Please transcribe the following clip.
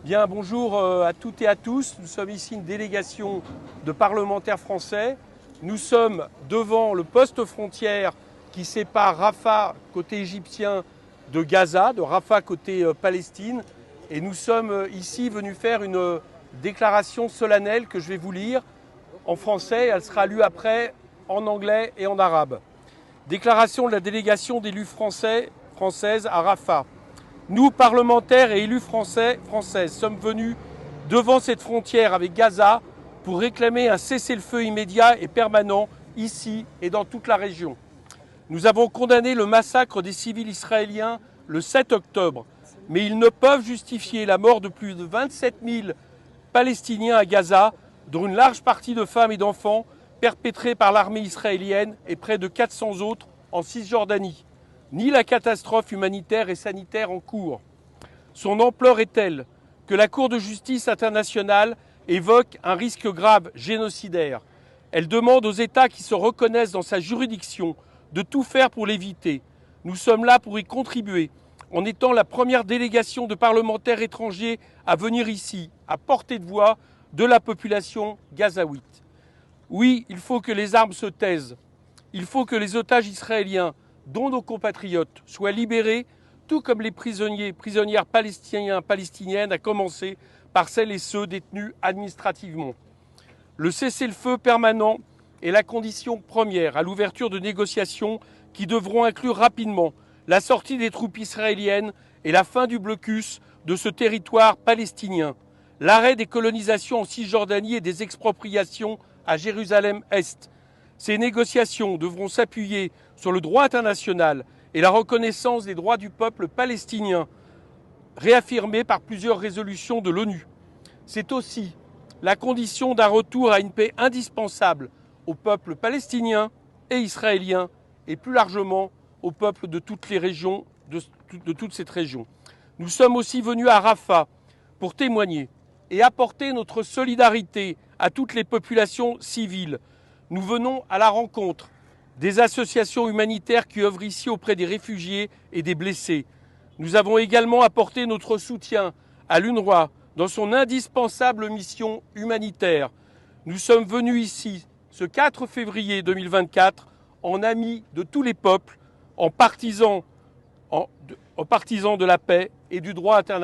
Bien, bonjour à toutes et à tous. Nous sommes ici une délégation de parlementaires français. Nous sommes devant le poste frontière qui sépare Rafah, côté égyptien, de Gaza, de Rafah, côté Palestine. Et nous sommes ici venus faire une déclaration solennelle que je vais vous lire en français. Elle sera lue après en anglais et en arabe. Déclaration de la délégation d'élus françaises à Rafah. Nous, parlementaires et élus françaises, sommes venus devant cette frontière avec Gaza pour réclamer un cessez-le-feu immédiat et permanent ici et dans toute la région. Nous avons condamné le massacre des civils israéliens le 7 octobre, mais ils ne peuvent justifier la mort de plus de 27 000 Palestiniens à Gaza, dont une large partie de femmes et d'enfants, perpétrée par l'armée israélienne et près de 400 autres en Cisjordanie, ni la catastrophe humanitaire et sanitaire en cours. Son ampleur est telle que la Cour de justice internationale évoque un risque grave génocidaire. Elle demande aux États qui se reconnaissent dans sa juridiction de tout faire pour l'éviter. Nous sommes là pour y contribuer, en étant la première délégation de parlementaires étrangers à venir ici, à portée de voix de la population gazaouite. Oui, il faut que les armes se taisent. Il faut que les otages israéliens, dont nos compatriotes, soient libérés, tout comme les prisonnières palestiniennes, à commencer par celles et ceux détenus administrativement. Le cessez-le-feu permanent est la condition première à l'ouverture de négociations qui devront inclure rapidement la sortie des troupes israéliennes et la fin du blocus de ce territoire palestinien, l'arrêt des colonisations en Cisjordanie et des expropriations à Jérusalem-Est. Ces négociations devront s'appuyer sur le droit international et la reconnaissance des droits du peuple palestinien, réaffirmés par plusieurs résolutions de l'ONU. C'est aussi la condition d'un retour à une paix indispensable au peuple palestinien et israélien et plus largement au peuple de toutes les régions, de toute cette région. Nous sommes aussi venus à Rafah pour témoigner et apporter notre solidarité à toutes les populations civiles. Nous venons à la rencontre des associations humanitaires qui œuvrent ici auprès des réfugiés et des blessés. Nous avons également apporté notre soutien à l'UNRWA dans son indispensable mission humanitaire. Nous sommes venus ici ce 4 février 2024 en amis de tous les peuples, en partisans de la paix et du droit international.